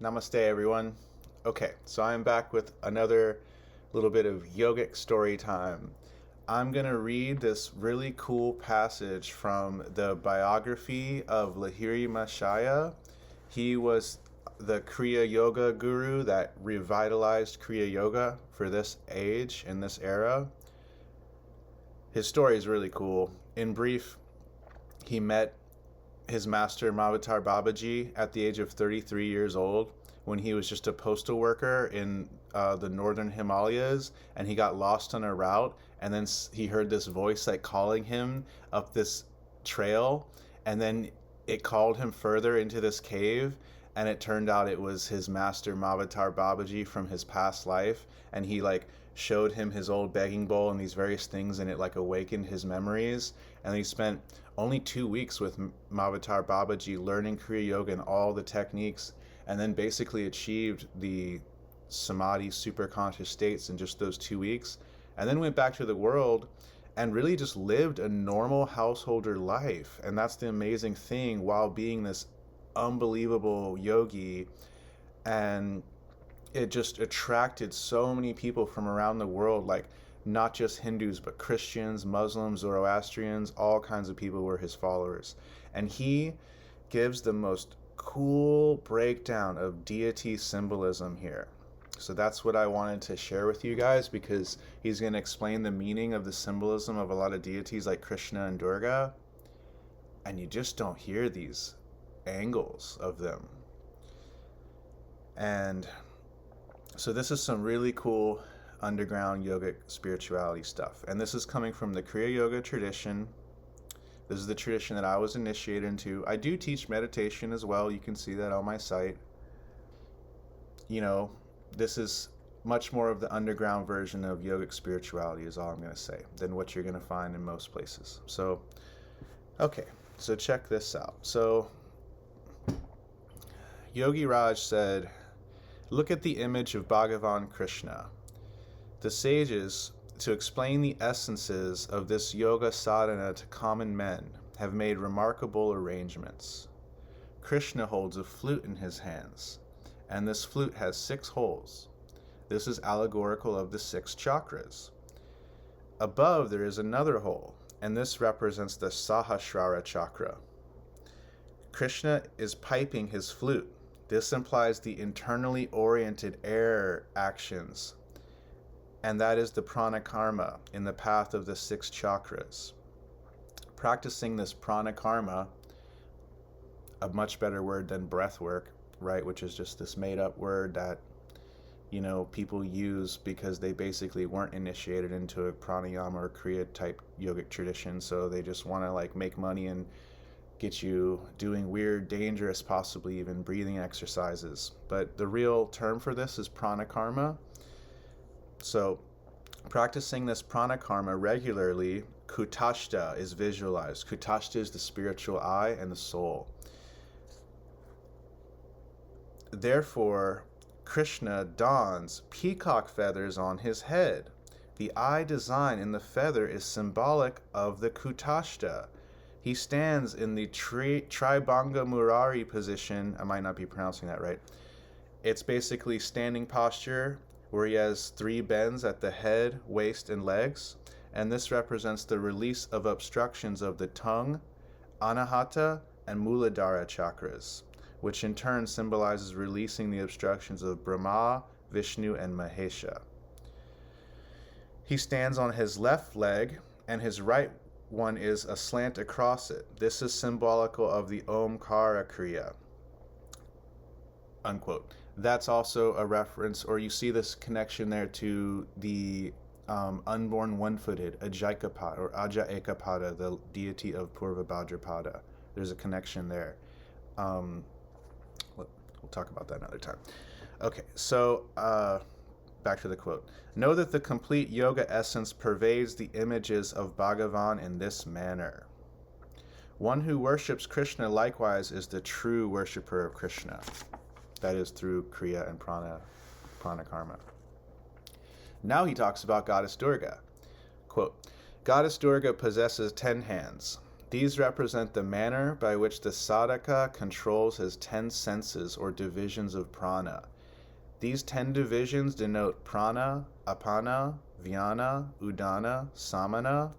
Namaste, everyone. Okay, so I'm back with another little bit of yogic story time. I'm going to read this really cool passage from the biography of Lahiri Mahashaya. He was the Kriya Yoga guru that revitalized Kriya Yoga for this age and this era. His story is really cool. In brief, he met his master Mahavatar Babaji at the age of 33 years old when he was just a postal worker in the northern Himalayas, and he got lost on a route, and then he heard this voice like calling him up this trail, and then it called him further into this cave, and it turned out it was his master Mahavatar Babaji from his past life, and he like showed him his old begging bowl and these various things, and it like awakened his memories. And he spent only 2 weeks with Mahavatar Babaji learning Kriya Yoga and all the techniques, and then basically achieved the samadhi superconscious states in just those 2 weeks, and then went back to the world and really just lived a normal householder life. And that's the amazing thing, while being this unbelievable yogi. And it just attracted so many people from around the world, like not just Hindus, but Christians, Muslims, Zoroastrians, all kinds of people were his followers. And he gives the most cool breakdown of deity symbolism here. So that's what I wanted to share with you guys, because he's going to explain the meaning of the symbolism of a lot of deities like Krishna and Durga, and you just don't hear these angles of them. And so this is some really cool underground yogic spirituality stuff. And this is coming from the Kriya Yoga tradition. This is the tradition that I was initiated into. I do teach meditation as well. You can see that on my site. You know, this is much more of the underground version of yogic spirituality, is all I'm going to say, than what you're going to find in most places. So, okay, so check this out. So, Yogiraj said, "Look at the image of Bhagavan Krishna. The sages, to explain the essences of this yoga sadhana to common men, have made remarkable arrangements. Krishna holds a flute in his hands, and this flute has 6 holes. This is allegorical of the 6 chakras. Above there is another hole, and this represents the Sahasrara chakra. Krishna is piping his flute. This implies the internally oriented air actions, and that is the prana karma in the path of the 6 chakras. Practicing this prana karma, a much better word than breath work, right, which is just this made up word that, you know, people use because they basically weren't initiated into a pranayama or kriya type yogic tradition, so they just want to like make money and get you doing weird, dangerous, possibly even breathing exercises. But the real term for this is prana karma. So practicing this prana karma regularly, kutashta is visualized. Kutashta is the spiritual eye and the soul. Therefore, Krishna dons peacock feathers on his head. The eye design in the feather is symbolic of the kutashta. He stands in the Tribhanga Murari position. I might not be pronouncing that right. It's basically standing posture where he has 3 bends at the head, waist, and legs. And this represents the release of obstructions of the tongue, anahata, and muladhara chakras, which in turn symbolizes releasing the obstructions of Brahma, Vishnu, and Mahesha. He stands on his left leg, and his right one is aslant across it. This is symbolical of the Omkara Kriya." Unquote. That's also a reference, or you see this connection there, to the unborn one-footed Ajakapada or Aja Ekapada, the deity of Purva Bhadrapada. There's a connection there. We'll talk about that another time. Okay, so back to the quote. "Know that the complete yoga essence pervades the images of Bhagavan in this manner. One who worships Krishna likewise is the true worshipper of Krishna." That is through Kriya and Prana karma. Now he talks about Goddess Durga. Quote, "Goddess Durga possesses 10 hands. These represent the manner by which the sadhaka controls his 10 senses or divisions of prana. These 10 divisions denote prana, apana, vyana, udana, samana,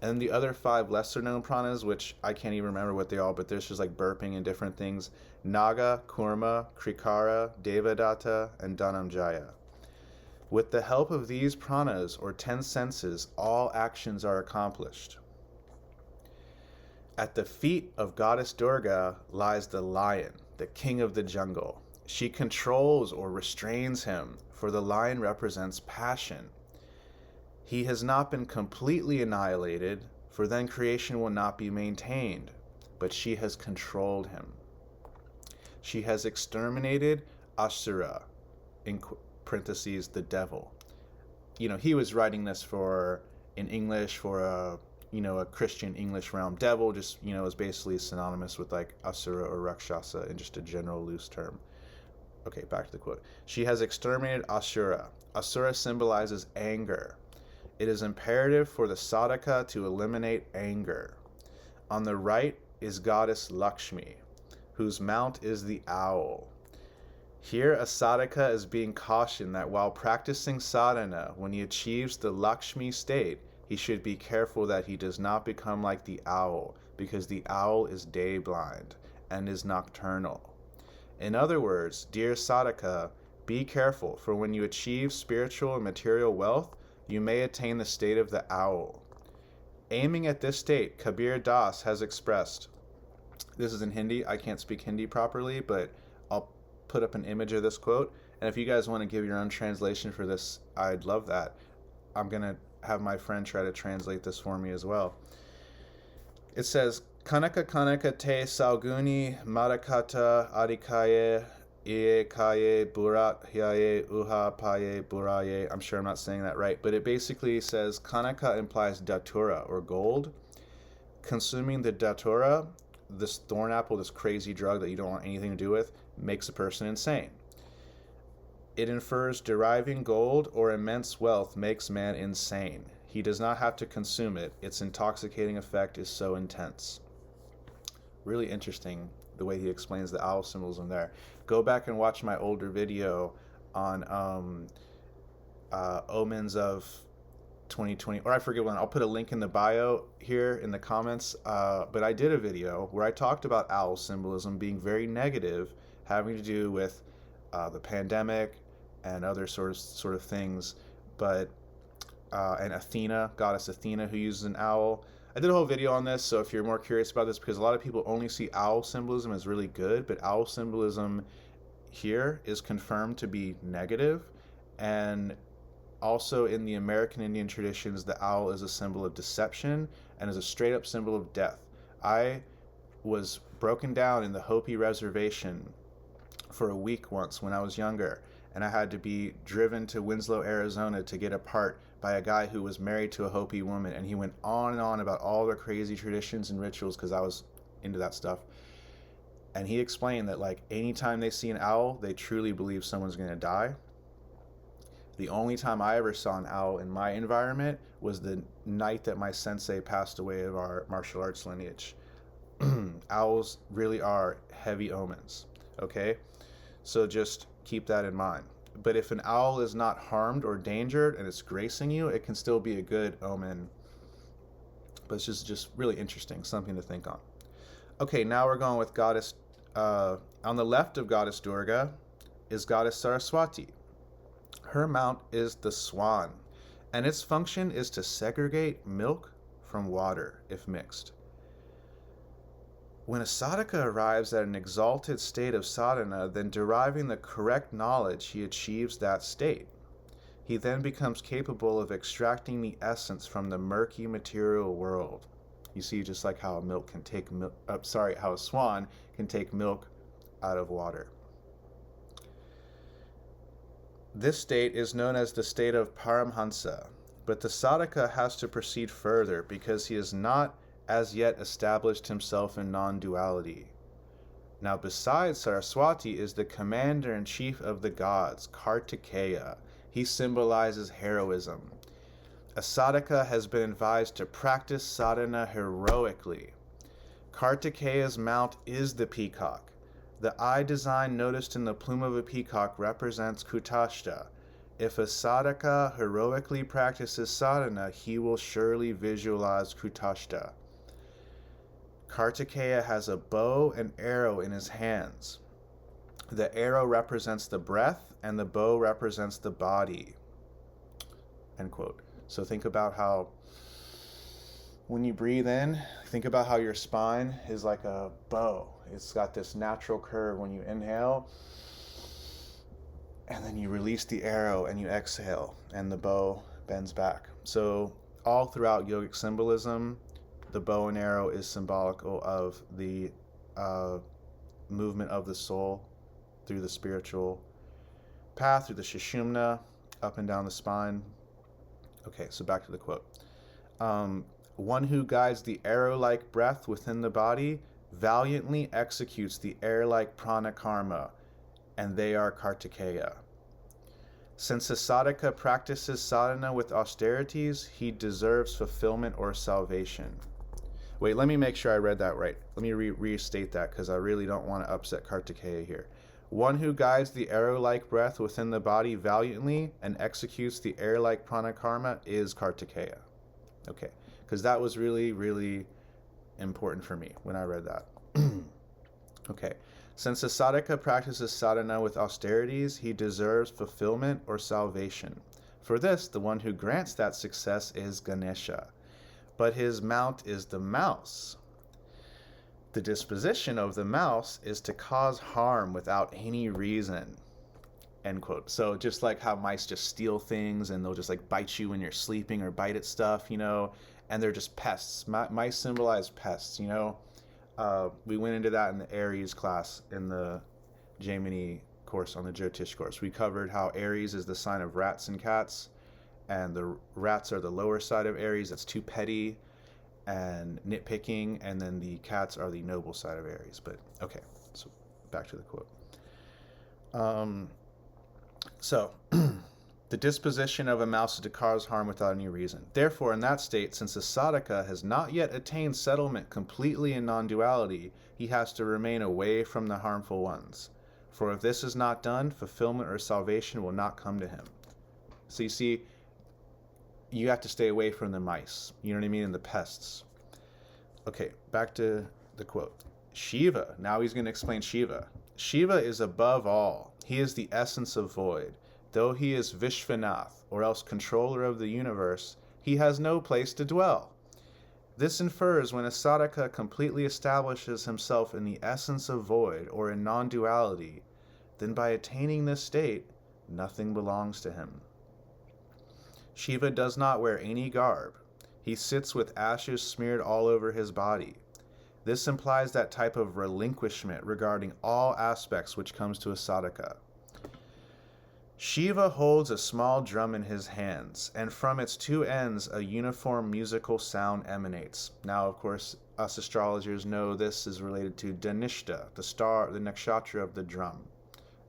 and the other 5 lesser known pranas, which I can't even remember what they are, but there's just like burping and different things: naga, kurma, krikara, devadatta, and dhananjaya. With the help of these pranas or 10 senses, all actions are accomplished. At the feet of Goddess Durga lies the lion, the king of the jungle. She controls or restrains him, for the lion represents passion. He has not been completely annihilated, for then creation will not be maintained, but she has controlled him. She has exterminated Asura, in parentheses, the devil. He was writing this in English for a Christian English realm. Devil just, is basically synonymous with like Asura or Rakshasa in just a general loose term. Okay, back to the quote. She has exterminated Asura. Asura symbolizes anger. It is imperative for the sadhaka to eliminate anger. On the right is goddess Lakshmi, whose mount is the owl. Here a sadhaka is being cautioned that while practicing sadhana, when he achieves the Lakshmi state, he should be careful that he does not become like the owl, because the owl is day blind and is nocturnal. In other words, dear sadhaka, be careful, for when you achieve spiritual and material wealth, you may attain the state of the owl. Aiming at this state, Kabir Das has expressed, this is in Hindi, I can't speak Hindi properly, but I'll put up an image of this quote, and if you guys want to give your own translation for this, I'd love that. I'm going to have my friend try to translate this for me as well. It says, Kanaka kanaka te sauguni marakata adikaye iekaye burat hyaye uha paye buraye. I'm sure I'm not saying that right, but it basically says kanaka implies datura or gold. Consuming the datura, this thorn apple, this crazy drug that you don't want anything to do with, makes a person insane. It infers deriving gold or immense wealth makes man insane. He does not have to consume it. Its intoxicating effect is so intense. Really interesting the way he explains the owl symbolism there. Go back and watch my older video on omens of 2020, or I forget when. I'll put a link in the bio here in the comments. But I did a video where I talked about owl symbolism being very negative, having to do with the pandemic and other sort of things, but and Athena, goddess Athena, who uses an owl. I did a whole video on this, so if you're more curious about this, because a lot of people only see owl symbolism as really good, but owl symbolism here is confirmed to be negative, and also in the American Indian traditions, the owl is a symbol of deception and is a straight up symbol of death. I was broken down in the Hopi reservation for a week once when I was younger, and I had to be driven to Winslow, Arizona to get a part by a guy who was married to a Hopi woman, and he went on and on about all their crazy traditions and rituals because I was into that stuff. And he explained that like anytime they see an owl, they truly believe someone's going to die. The only time I ever saw an owl in my environment was the night that my sensei passed away of our martial arts lineage. Owls really are heavy omens, okay? So just keep that in mind. But if an owl is not harmed or endangered and it's gracing you, it can still be a good omen. But it's just really interesting, something to think on. Okay, now we're going with goddess. On the left of goddess Durga is goddess Saraswati. Her mount is the swan, and its function is to segregate milk from water if mixed. When a sadhaka arrives at an exalted state of sadhana, then deriving the correct knowledge, he achieves that state. He then becomes capable of extracting the essence from the murky material world. You see, just like how how a swan can take milk out of water. This state is known as the state of paramahansa, but the sadhaka has to proceed further because he has not as yet established himself in non-duality. Now, besides Saraswati is the commander-in-chief of the gods, Kartikeya. He symbolizes heroism. A sadhaka has been advised to practice sadhana heroically. Kartikeya's mount is the peacock. The eye design noticed in the plume of a peacock represents Kutashta. If a sadhaka heroically practices sadhana, he will surely visualize Kutashta. Kartikeya has a bow and arrow in his hands. The arrow represents the breath, and the bow represents the body. End quote. So think about how, when you breathe in, think about how your spine is like a bow. It's got this natural curve when you inhale, and then you release the arrow and you exhale, and the bow bends back. So all throughout yogic symbolism, the bow and arrow is symbolic of the movement of the soul through the spiritual path, through the Sushumna, up and down the spine. Okay, so back to the quote. One who guides the arrow-like breath within the body valiantly executes the air-like prana karma, and they are Kartikeya. Since a sadhaka practices sadhana with austerities, he deserves fulfillment or salvation. Wait, let me make sure I read that right. Let me restate that, because I really don't want to upset Kartikeya here. One who guides the arrow-like breath within the body valiantly and executes the air-like prana karma is Kartikeya. Okay, because that was really, really important for me when I read that. Okay, since a sadhaka practices sadhana with austerities, he deserves fulfillment or salvation. For this, the one who grants that success is Ganesha, but his mount is the mouse. The disposition of the mouse is to cause harm without any reason. End quote. So just like how mice just steal things and they'll just like bite you when you're sleeping or bite at stuff, you know, and they're just pests. Mice symbolize pests, you know. We went into that in the Aries class in the Jaimini course, on the Jyotish course. We covered how Aries is the sign of rats and cats, and the rats are the lower side of Aries. That's too petty and nitpicking, and then the cats are the noble side of Aries. But okay, so back to the quote. So the disposition of a mouse is to cause harm without any reason. Therefore, in that state, since a sadhaka has not yet attained settlement completely in non-duality, he has to remain away from the harmful ones. For if this is not done, fulfillment or salvation will not come to him. So you see, you have to stay away from the mice, you know what I mean, and the pests. Okay, back to the quote. Shiva, now he's going to explain Shiva. Shiva is above all. He is the essence of void. Though he is Vishvanath, or else controller of the universe, he has no place to dwell. This infers when a sadhaka completely establishes himself in the essence of void, or in non-duality, then by attaining this state, nothing belongs to him. Shiva does not wear any garb. He sits with ashes smeared all over his body. This implies that type of relinquishment regarding all aspects which comes to a sadhaka. Shiva holds a small drum in his hands, and from its two ends a uniform musical sound emanates. Now, of course, us astrologers know this is related to Dhanishta, the star, the nakshatra of the drum.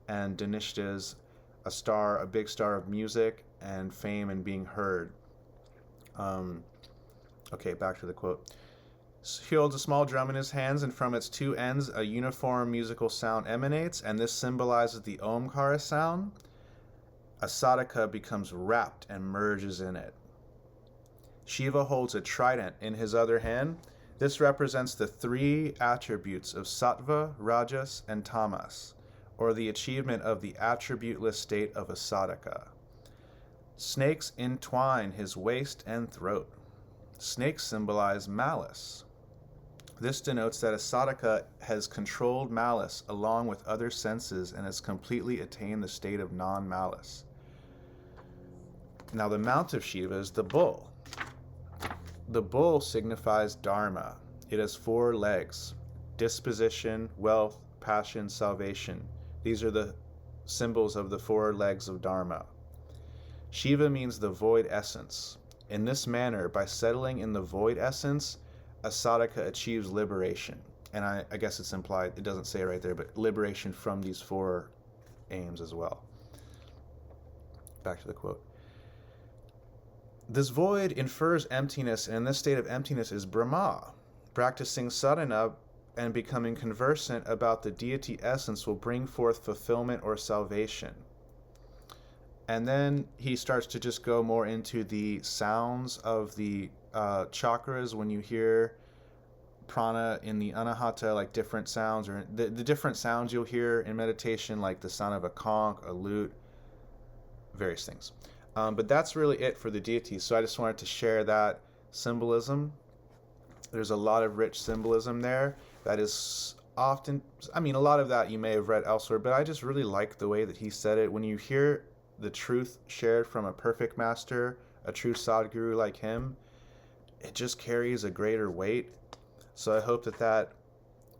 And Dhanishta is a star, a big star of music and fame and being heard. Okay, back to the quote. He holds a small drum in his hands, and from its two ends a uniform musical sound emanates, and this symbolizes the Omkara sound. A sadhaka becomes wrapped and merges in it. Shiva holds a trident in his other hand. This represents the three attributes of sattva, rajas, and tamas, or the achievement of the attributeless state of a sadhaka. Snakes entwine his waist and throat. Snakes symbolize malice. This denotes that a sadhaka has controlled malice along with other senses and has completely attained the state of non-malice. Now the mount of Shiva is the bull. The bull signifies dharma. It has 4 legs: disposition, wealth, passion, salvation. These are the symbols of the 4 legs of dharma. Shiva means the void essence. In this manner, by settling in the void essence, a sadhaka achieves liberation. And I guess it's implied, it doesn't say it right there, but liberation from these 4 aims as well. Back to the quote. This void infers emptiness, and in this state of emptiness is Brahma. Practicing sadhana and becoming conversant about the deity essence will bring forth fulfillment or salvation. And then he starts to just go more into the sounds of the chakras. When you hear prana in the anahata, like different sounds, or the different sounds you'll hear in meditation, like the sound of a conch, a lute, various things. But that's really it for the deities. So I just wanted to share that symbolism. There's a lot of rich symbolism there that is often, I mean, a lot of that you may have read elsewhere, but I just really like the way that he said it. When you hear the truth shared from a perfect master, a true Sadguru like him, it just carries a greater weight. So I hope that that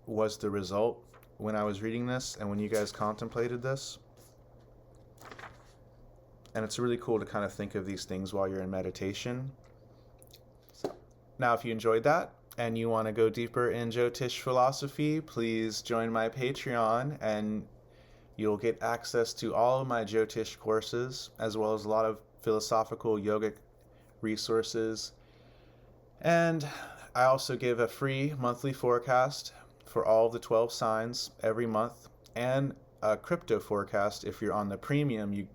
was the result when I was reading this and when you guys contemplated this. And it's really cool to kind of think of these things while you're in meditation. Now, if you enjoyed that and you want to go deeper in Jyotish philosophy, please join my Patreon and you'll get access to all of my Jyotish courses, as well as a lot of philosophical yogic resources. And I also give a free monthly forecast for all of the 12 signs every month, and a crypto forecast if you're on the premium.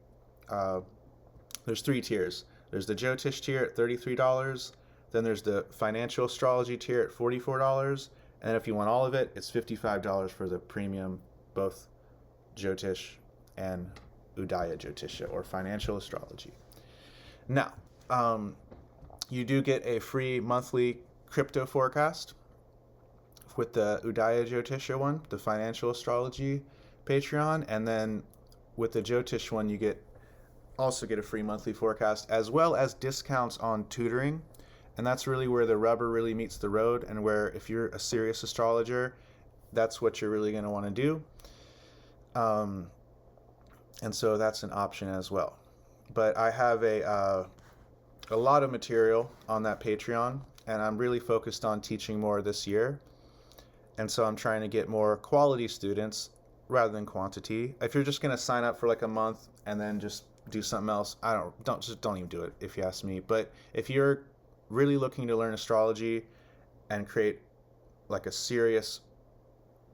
There's 3 tiers. There's the Jyotish tier at $33, then there's the financial astrology tier at $44, and if you want all of it, it's $55 for the premium, both Jyotish and Udaya Jyotisha, or financial astrology. Now, you do get a free monthly crypto forecast with the Udaya Jyotisha one, the financial astrology Patreon, and then with the Jyotish one you also get a free monthly forecast, as well as discounts on tutoring. And that's really where the rubber really meets the road, and where if you're a serious astrologer, that's what you're really going to want to do. And so that's an option as well. But I have a lot of material on that Patreon, and I'm really focused on teaching more this year. And so I'm trying to get more quality students rather than quantity. If you're just going to sign up for like a month and then just do something else, don't even do it, if you ask me. But if you're really looking to learn astrology and create like a serious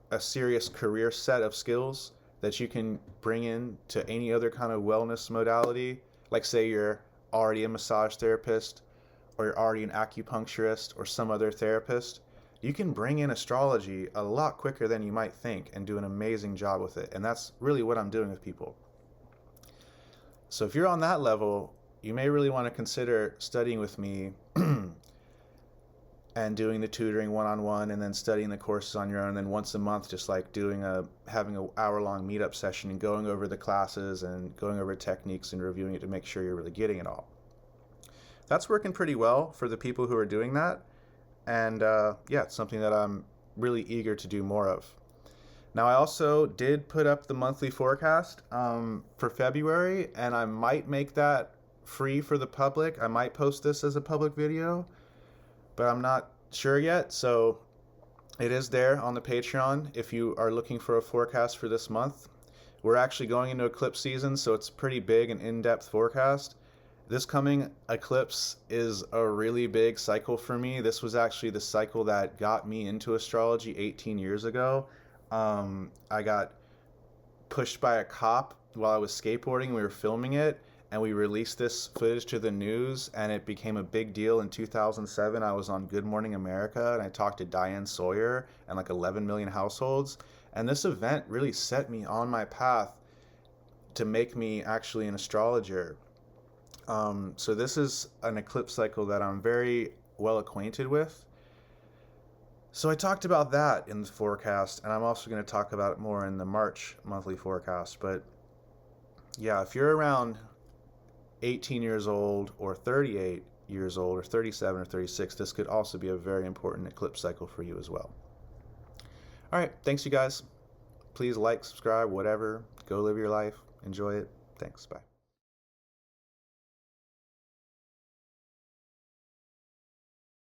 career set of skills that you can bring in to any other kind of wellness modality, like say you're already a massage therapist, or you're already an acupuncturist or some other therapist, you can bring in astrology a lot quicker than you might think and do an amazing job with it. And that's really what I'm doing with people. So if you're on that level, you may really want to consider studying with me and doing the tutoring one-on-one, and then studying the courses on your own, and then once a month just like having an hour-long meetup session and going over the classes and going over techniques and reviewing it to make sure you're really getting it all. That's working pretty well for the people who are doing that, and yeah, it's something that I'm really eager to do more of. Now, I also did put up the monthly forecast for February, and I might make that free for the public. I might post this as a public video, but I'm not sure yet. So it is there on the Patreon if you are looking for a forecast for this month. We're actually going into eclipse season, so it's pretty big and in-depth forecast. This coming eclipse is a really big cycle for me. This was actually the cycle that got me into astrology 18 years ago. I got pushed by a cop while I was skateboarding. We were filming it, and we released this footage to the news, and it became a big deal in 2007. I was on Good Morning America, and I talked to Diane Sawyer and like 11 million households. And this event really set me on my path to make me actually an astrologer. So this is an eclipse cycle that I'm very well acquainted with. So I talked about that in the forecast, and I'm also going to talk about it more in the March monthly forecast. But yeah, if you're around 18 years old or 38 years old or 37 or 36, this could also be a very important eclipse cycle for you as well. All right, thanks you guys. Please like, subscribe, whatever. Go live your life. Enjoy it. Thanks. Bye.